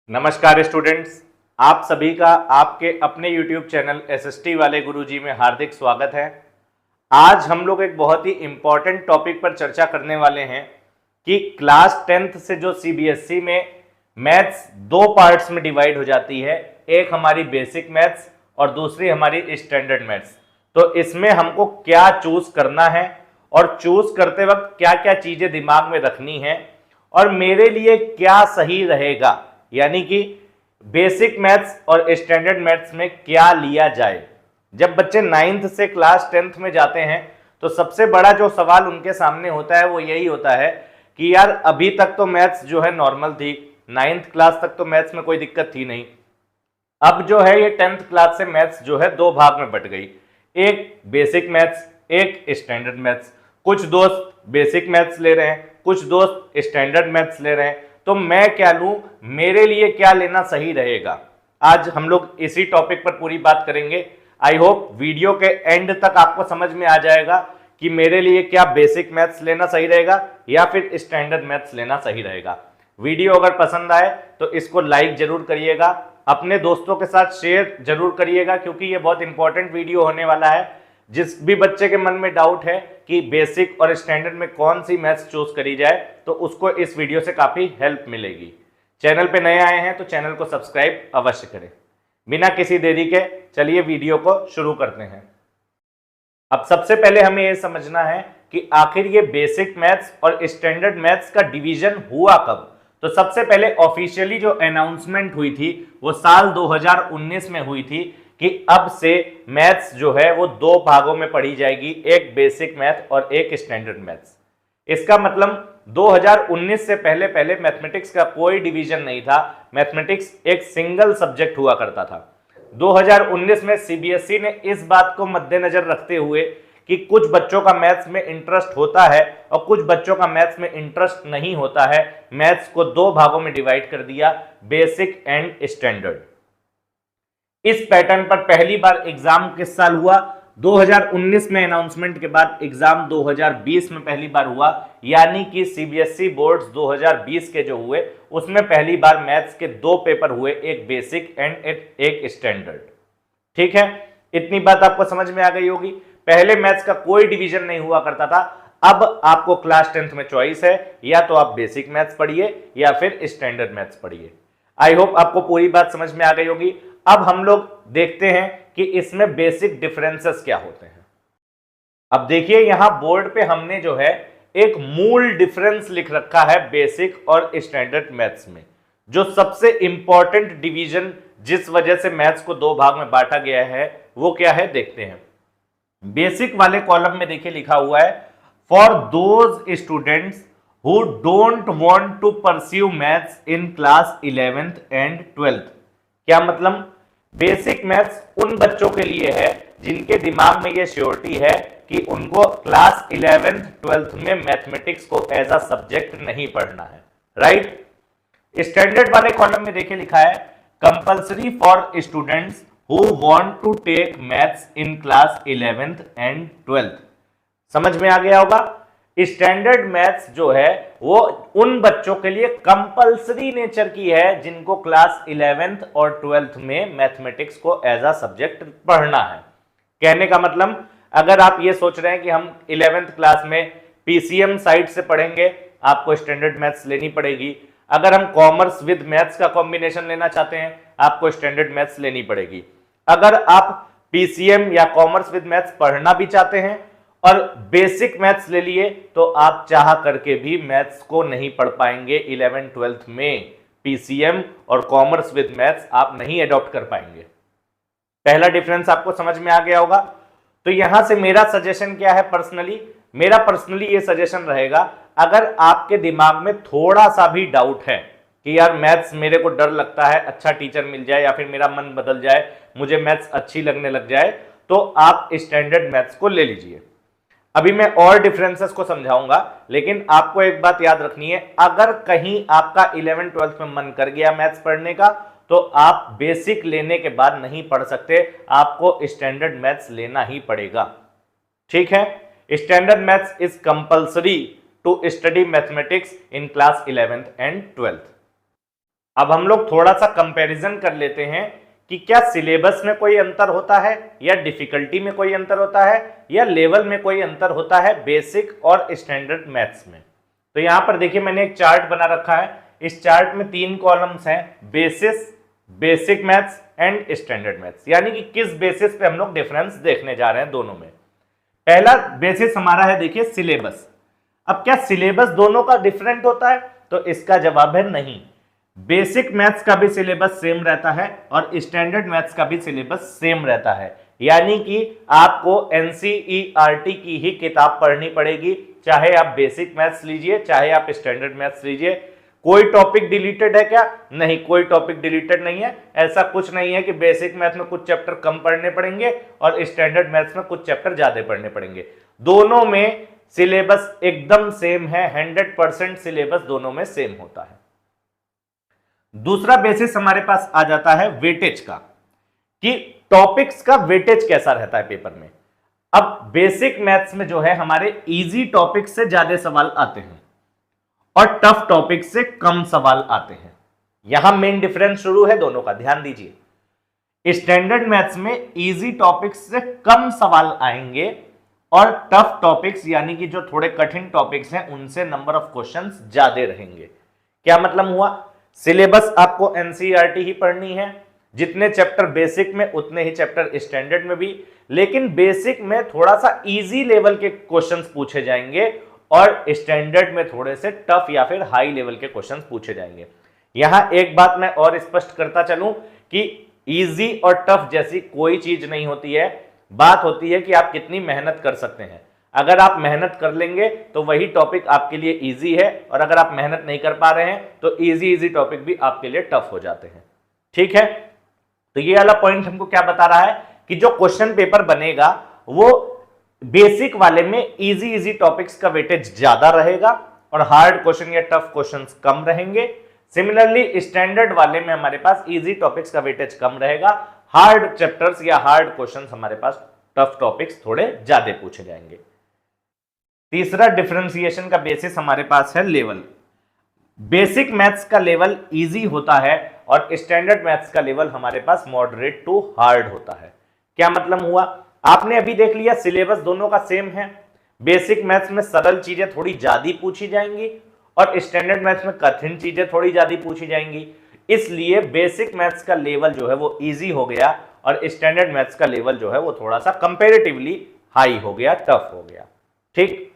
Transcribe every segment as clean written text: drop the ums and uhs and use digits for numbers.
नमस्कार स्टूडेंट्स, आप सभी का आपके अपने YouTube चैनल एसएसटी वाले गुरुजी में हार्दिक स्वागत है। आज हम लोग एक बहुत ही इम्पॉर्टेंट टॉपिक पर चर्चा करने वाले हैं कि क्लास 10th से जो सीबीएसई में मैथ्स दो पार्ट्स में डिवाइड हो जाती है, एक हमारी बेसिक मैथ्स और दूसरी हमारी स्टैंडर्ड मैथ्स। तो इसमें हमको क्या चूज करना है और चूज करते वक्त क्या क्या चीजें दिमाग में रखनी है और मेरे लिए क्या सही रहेगा, यानी कि बेसिक मैथ्स और स्टैंडर्ड मैथ्स में क्या लिया जाए। जब बच्चे 9th से क्लास 10th में जाते हैं तो सबसे बड़ा जो सवाल उनके सामने होता है वो यही होता है कि यार अभी तक तो मैथ्स जो है नॉर्मल थी, 9th क्लास तक तो मैथ्स में कोई दिक्कत थी नहीं, अब जो है ये 10th क्लास से मैथ्स जो है दो भाग में बट गई, एक बेसिक मैथ्स एक स्टैंडर्ड मैथ्स। कुछ दोस्त बेसिक मैथ्स ले रहे हैं, कुछ दोस्त स्टैंडर्ड मैथ्स ले रहे हैं, तो मैं क्या लूं, मेरे लिए क्या लेना सही रहेगा। आज हम लोग इसी टॉपिक पर पूरी बात करेंगे। आई होप वीडियो के एंड तक आपको समझ में आ जाएगा कि मेरे लिए क्या बेसिक मैथ्स लेना सही रहेगा या फिर स्टैंडर्ड मैथ्स लेना सही रहेगा। वीडियो अगर पसंद आए तो इसको लाइक जरूर करिएगा, अपने दोस्तों के साथ शेयर जरूर करिएगा, क्योंकि ये बहुत इंपॉर्टेंट वीडियो होने वाला है। जिस भी बच्चे के मन में डाउट है कि बेसिक और स्टैंडर्ड में कौन सी मैथ्स चूज करी जाए तो उसको इस वीडियो से काफी हेल्प मिलेगी। चैनल पे नए आए हैं तो चैनल को सब्सक्राइब अवश्य करें। बिना किसी देरी के चलिए वीडियो को शुरू करते हैं। अब सबसे पहले हमें यह समझना है कि आखिर ये बेसिक मैथ्स और स्टैंडर्ड मैथ्स का डिवीजन हुआ कब। तो सबसे पहले ऑफिशियली जो अनाउंसमेंट हुई थी वो साल 2019 में हुई थी कि अब से मैथ्स जो है वो दो भागों में पढ़ी जाएगी, एक बेसिक मैथ और एक स्टैंडर्ड मैथ्स। इसका मतलब 2019 से पहले पहले मैथमेटिक्स का कोई डिवीजन नहीं था, मैथमेटिक्स एक सिंगल सब्जेक्ट हुआ करता था। 2019 में सीबीएसई ने इस बात को मद्देनजर रखते हुए कि कुछ बच्चों का मैथ्स में इंटरेस्ट होता है और कुछ बच्चों का मैथ्स में इंटरेस्ट नहीं होता है, मैथ्स को दो भागों में डिवाइड कर दिया, बेसिक एंड स्टैंडर्ड। इस पैटर्न पर पहली बार एग्जाम किस साल हुआ? 2019 में अनाउंसमेंट के बाद एग्जाम 2020 में पहली बार हुआ, यानी कि सीबीएसई बोर्ड्स 2020 के जो हुए उसमें पहली बार मैथ्स के दो पेपर हुए, एक बेसिक एंड एक स्टैंडर्ड। ठीक है, इतनी बात आपको समझ में आ गई होगी। पहले मैथ्स का कोई डिवीजन नहीं हुआ करता था। अब आपको क्लास 10th में चॉइस है, या तो आप बेसिक मैथ्स पढ़िए या फिर स्टैंडर्ड मैथ्स पढ़िए। आई होप आपको पूरी बात समझ में आ गई होगी। अब हम लोग देखते हैं कि इसमें बेसिक डिफरेंसेस क्या होते हैं। अब देखिए यहां बोर्ड पे हमने जो है एक मूल डिफरेंस लिख रखा है बेसिक और स्टैंडर्ड मैथ्स में। जो सबसे इंपॉर्टेंट डिवीजन जिस वजह से मैथ्स को दो भाग में बांटा गया है वो क्या है, देखते हैं। बेसिक वाले कॉलम में देखिए लिखा हुआ है, for those students who don't want to pursue maths in class 11th and 12th। क्या मतलब? बेसिक मैथ्स उन बच्चों के लिए है जिनके दिमाग में ये श्योरिटी है कि उनको क्लास 11th 12th में मैथमेटिक्स को एज अ सब्जेक्ट नहीं पढ़ना है, राइट। स्टैंडर्ड वाले कॉलम में देखिए लिखा है, compulsory for students who want to take maths in class 11th and 12th। समझ में आ गया होगा। स्टैंडर्ड मैथ्स जो है वो उन बच्चों के लिए कंपल्सरी नेचर की है जिनको क्लास 11th और 12th में मैथमेटिक्स को एज अ सब्जेक्ट पढ़ना है। कहने का मतलब, अगर आप ये सोच रहे हैं कि हम 11th क्लास में पीसीएम साइड से पढ़ेंगे, आपको स्टैंडर्ड मैथ्स लेनी पड़ेगी। अगर हम कॉमर्स विद मैथ्स का कॉम्बिनेशन लेना चाहते हैं, आपको स्टैंडर्ड मैथ्स लेनी पड़ेगी। अगर आप पीसीएम या कॉमर्स विद मैथ्स पढ़ना भी चाहते हैं और बेसिक मैथ्स ले लिए तो आप चाह करके भी मैथ्स को नहीं पढ़ पाएंगे। 11th 12th में पीसीएम और कॉमर्स विद मैथ्स आप नहीं अडॉप्ट कर पाएंगे। पहला डिफरेंस आपको समझ में आ गया होगा। तो यहां से मेरा सजेशन क्या है, मेरा पर्सनली ये सजेशन रहेगा, अगर आपके दिमाग में थोड़ा सा भी डाउट है कि यार मैथ्स मेरे को डर लगता है, अच्छा टीचर मिल जाए या फिर मेरा मन बदल जाए, मुझे मैथ्स अच्छी लगने लग जाए, तो आप स्टैंडर्ड मैथ्स को ले लीजिए। अभी मैं और डिफरेंसेस को समझाऊंगा, लेकिन आपको एक बात याद रखनी है, अगर कहीं आपका 11th 12th में मन कर गया मैथ्स पढ़ने का तो आप बेसिक लेने के बाद नहीं पढ़ सकते, आपको स्टैंडर्ड मैथ्स लेना ही पड़ेगा। ठीक है, standard maths is compulsory to study mathematics in class 11th and 12th। अब हम लोग थोड़ा सा कंपैरिजन कर लेते हैं कि क्या सिलेबस में कोई अंतर होता है, या डिफिकल्टी में कोई अंतर होता है, या लेवल में कोई अंतर होता है बेसिक और स्टैंडर्ड मैथ्स में। तो यहां पर देखिए मैंने एक चार्ट बना रखा है। इस चार्ट में 3 कॉलम्स हैं, basis, basic maths and standard maths, यानी कि किस बेसिस पे हम लोग डिफरेंस देखने जा रहे हैं दोनों में। पहला बेसिस हमारा है देखिए सिलेबस। अब क्या सिलेबस दोनों का डिफरेंट होता है? तो इसका जवाब है नहीं। बेसिक मैथ्स का भी सिलेबस सेम रहता है और स्टैंडर्ड मैथ्स का भी सिलेबस सेम रहता है, यानी कि आपको एनसीईआरटी की ही किताब पढ़नी पड़ेगी, चाहे आप बेसिक मैथ्स लीजिए चाहे आप स्टैंडर्ड मैथ्स लीजिए। कोई टॉपिक डिलीटेड है क्या? नहीं, कोई टॉपिक डिलीटेड नहीं है। ऐसा कुछ नहीं है कि बेसिक मैथ्स में कुछ चैप्टर कम पढ़ने पड़ेंगे और स्टैंडर्ड मैथ्स में कुछ चैप्टर ज्यादा पढ़ने पड़ेंगे। दोनों में सिलेबस एकदम सेम है, 100% सिलेबस दोनों में सेम होता है। दूसरा बेसिस हमारे पास आ जाता है वेटेज का, कि टॉपिक्स का वेटेज कैसा रहता है पेपर में। अब बेसिक मैथ्स में जो है हमारे इजी टॉपिक से ज्यादा सवाल आते हैं और टफ टॉपिक से कम सवाल आते हैं। यहां मेन डिफरेंस शुरू है दोनों का, ध्यान दीजिए। स्टैंडर्ड मैथ्स में इजी टॉपिक्स से कम सवाल आएंगे और टफ टॉपिक्स यानी कि जो थोड़े कठिन टॉपिक्स हैं उनसे नंबर ऑफ क्वेश्चंस ज्यादा रहेंगे। क्या मतलब हुआ? सिलेबस आपको एनसीईआरटी ही पढ़नी है, जितने चैप्टर बेसिक में उतने ही चैप्टर स्टैंडर्ड में भी, लेकिन बेसिक में थोड़ा सा इजी लेवल के क्वेश्चंस पूछे जाएंगे और स्टैंडर्ड में थोड़े से टफ या फिर हाई लेवल के क्वेश्चंस पूछे जाएंगे। यहां एक बात मैं और स्पष्ट करता चलूं कि इजी और टफ जैसी कोई चीज नहीं होती है, बात होती है कि आप कितनी मेहनत कर सकते हैं। अगर आप मेहनत कर लेंगे तो वही टॉपिक आपके लिए इजी है, और अगर आप मेहनत नहीं कर पा रहे हैं तो इजी टॉपिक भी आपके लिए टफ हो जाते हैं। ठीक है, तो ये वाला पॉइंट हमको क्या बता रहा है कि जो क्वेश्चन पेपर बनेगा वो बेसिक वाले में इजी टॉपिक्स का वेटेज ज्यादा रहेगा और हार्ड क्वेश्चन या टफ क्वेश्चंस कम रहेंगे। सिमिलरली स्टैंडर्ड वाले में हमारे पास इजी टॉपिक्स का वेटेज कम रहेगा, हार्ड चैप्टर्स या हार्ड क्वेश्चंस हमारे पास, टफ टॉपिक्स थोड़े ज्यादा पूछे जाएंगे। तीसरा डिफरेंशिएशन का बेसिस हमारे पास है लेवल। बेसिक मैथ्स का लेवल इजी होता है और स्टैंडर्ड मैथ्स का लेवल हमारे पास मॉडरेट टू हार्ड होता है। क्या मतलब हुआ? आपने अभी देख लिया सिलेबस दोनों का सेम है। बेसिक मैथ्स में सरल चीजें थोड़ी ज्यादा पूछी जाएंगी और स्टैंडर्ड मैथ्स में कठिन चीजें थोड़ी ज्यादा पूछी जाएंगी, इसलिए बेसिक मैथ्स का लेवल जो है वो इजी हो गया और स्टैंडर्ड मैथ्स का लेवल जो है वो थोड़ा सा कंपैरेटिवली हाई हो गया, टफ हो गया। ठीक,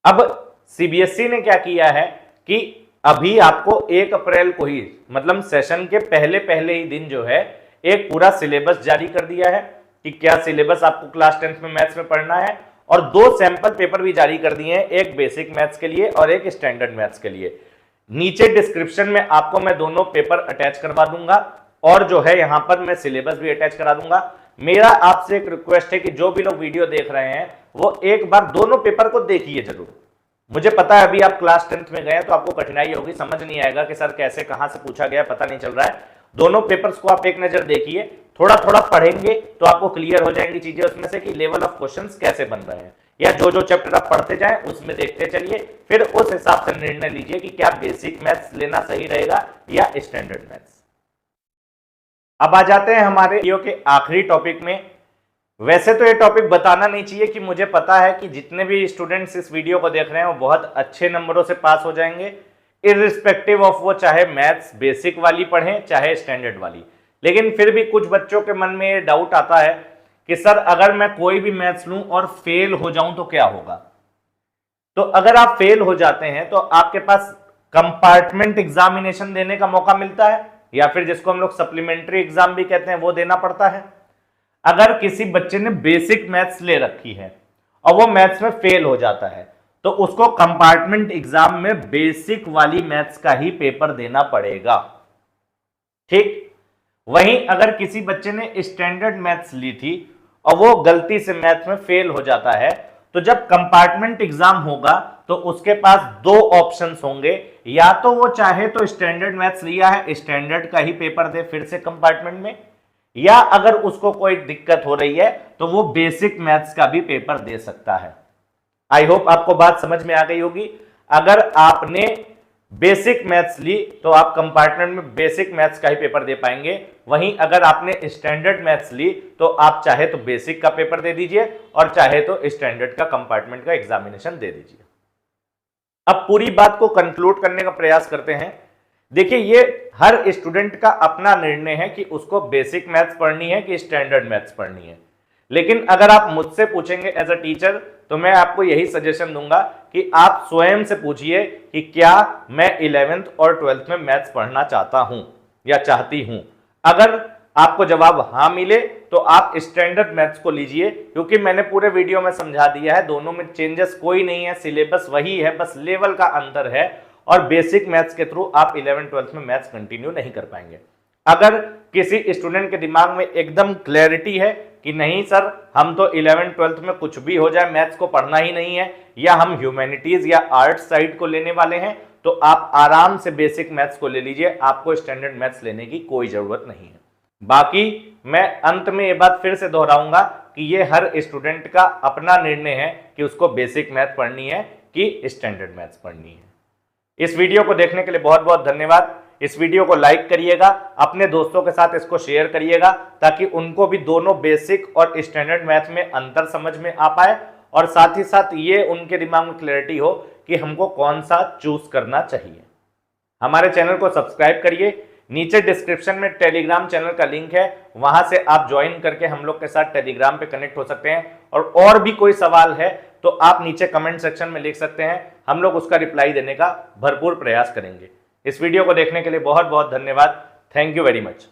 अब सीबीएसई ने क्या किया है कि अभी आपको 1 अप्रैल को ही, मतलब सेशन के पहले पहले ही दिन जो है एक पूरा सिलेबस जारी कर दिया है कि क्या सिलेबस आपको क्लास 10th में मैथ्स में पढ़ना है, और 2 सैंपल पेपर भी जारी कर दिए हैं, एक बेसिक मैथ्स के लिए और एक स्टैंडर्ड मैथ्स के लिए। नीचे डिस्क्रिप्शन में आपको मैं दोनों पेपर अटैच करवा दूंगा और जो है यहां पर मैं सिलेबस भी अटैच करा दूंगा। मेरा आपसे एक रिक्वेस्ट है कि जो भी लोग वीडियो देख रहे हैं वो एक बार दोनों पेपर को देखिए जरूर। मुझे पता है अभी आप क्लास 10th में गए तो आपको कठिनाई होगी, समझ नहीं आएगा कि सर कैसे कहां से पूछा गया, पता नहीं चल रहा है। दोनों पेपर्स को आप एक नजर देखिए, थोड़ा थोड़ा पढ़ेंगे तो आपको क्लियर हो जाएंगी चीजें उसमें से कि लेवल ऑफ क्वेश्चंस कैसे बन रहे हैं, या जो जो चैप्टर आप पढ़ते जाएं उसमें देखते चलिए, फिर उस हिसाब से निर्णय लीजिए कि क्या बेसिक मैथ्स लेना सही रहेगा या स्टैंडर्ड मैथ्स। अब आ जाते हैं हमारे वीडियो के आखिरी टॉपिक में। वैसे तो ये टॉपिक बताना नहीं चाहिए कि मुझे पता है कि जितने भी स्टूडेंट्स इस वीडियो को देख रहे हैं वो बहुत अच्छे नंबरों से पास हो जाएंगे, इररिस्पेक्टिव ऑफ वो चाहे मैथ्स बेसिक वाली पढ़ें चाहे स्टैंडर्ड वाली। लेकिन फिर भी कुछ बच्चों के मन में ये डाउट आता है कि सर अगर मैं कोई भी मैथ्स लूं और फेल हो जाऊं तो क्या होगा। तो अगर आप फेल हो जाते हैं तो आपके पास कंपार्टमेंट एग्जामिनेशन देने का मौका मिलता है, या फिर जिसको हम लोग सप्लीमेंट्री एग्जाम भी कहते हैं वो देना पड़ता है। अगर किसी बच्चे ने बेसिक मैथ्स ले रखी है और वो मैथ्स में फेल हो जाता है तो उसको कंपार्टमेंट एग्जाम में बेसिक वाली मैथ्स का ही पेपर देना पड़ेगा। ठीक, वहीं अगर किसी बच्चे ने स्टैंडर्ड मैथ्स ली थी और वो गलती से मैथ्स में फेल हो जाता है तो जब कंपार्टमेंट एग्जाम होगा तो उसके पास 2 ऑप्शंस होंगे, या तो वो चाहे तो स्टैंडर्ड मैथ्स लिया है स्टैंडर्ड का ही पेपर दे फिर से कंपार्टमेंट में, या अगर उसको कोई दिक्कत हो रही है तो वो बेसिक मैथ्स का भी पेपर दे सकता है। आई होप आपको बात समझ में आ गई होगी। अगर आपने बेसिक मैथ्स ली तो आप कंपार्टमेंट में बेसिक मैथ्स का ही पेपर दे पाएंगे। वहीं अगर आपने स्टैंडर्ड मैथ्स ली तो आप चाहे तो बेसिक का पेपर दे दीजिए और चाहे तो स्टैंडर्ड का कंपार्टमेंट का एग्जामिनेशन दे दीजिए। अब पूरी बात को कंक्लूड करने का प्रयास करते हैं। देखिए, ये हर स्टूडेंट का अपना निर्णय है कि उसको बेसिक मैथ्स पढ़नी है कि स्टैंडर्ड मैथ्स पढ़नी है। लेकिन अगर आप मुझसे पूछेंगे एज अ टीचर तो मैं आपको यही सजेशन दूंगा कि आप स्वयं से पूछिए कि क्या मैं 11th और 12th में मैथ्स पढ़ना चाहता हूं या चाहती हूं। अगर आपको जवाब हां मिले तो आप स्टैंडर्ड मैथ्स को लीजिए, क्योंकि मैंने पूरे वीडियो में समझा दिया है, दोनों में चेंजेस कोई नहीं है, सिलेबस वही है, बस लेवल का अंतर है। और बेसिक मैथ्स के थ्रू आप 11th-12th में मैथ्स कंटिन्यू नहीं कर पाएंगे। अगर किसी स्टूडेंट के दिमाग में एकदम क्लैरिटी है कि नहीं सर, हम तो 11th-12th में कुछ भी हो जाए मैथ्स को पढ़ना ही नहीं है, या हम ह्यूमैनिटीज या आर्ट्स साइड को लेने वाले हैं, तो आप आराम से बेसिक मैथ्स को ले लीजिए, आपको स्टैंडर्ड मैथ्स लेने की कोई जरूरत नहीं है। बाकी मैं अंत में ये बात फिर से दोहराऊंगा कि ये हर स्टूडेंट का अपना निर्णय है कि उसको बेसिक मैथ पढ़नी है कि स्टैंडर्ड मैथ्स पढ़नी है। इस वीडियो को देखने के लिए बहुत बहुत धन्यवाद। इस वीडियो को लाइक करिएगा, अपने दोस्तों के साथ इसको शेयर करिएगा, ताकि उनको भी दोनों बेसिक और स्टैंडर्ड मैथ में अंतर समझ में आ पाए, और साथ ही साथ ये उनके दिमाग में क्लैरिटी हो कि हमको कौन सा चूज करना चाहिए। हमारे चैनल को सब्सक्राइब करिए। नीचे डिस्क्रिप्शन में टेलीग्राम चैनल का लिंक है, वहां से आप ज्वाइन करके हम लोग के साथ टेलीग्राम पे कनेक्ट हो सकते हैं। और भी कोई सवाल है तो आप नीचे कमेंट सेक्शन में लिख सकते हैं, हम लोग उसका रिप्लाई देने का भरपूर प्रयास करेंगे। इस वीडियो को देखने के लिए बहुत बहुत धन्यवाद। Thank you very much.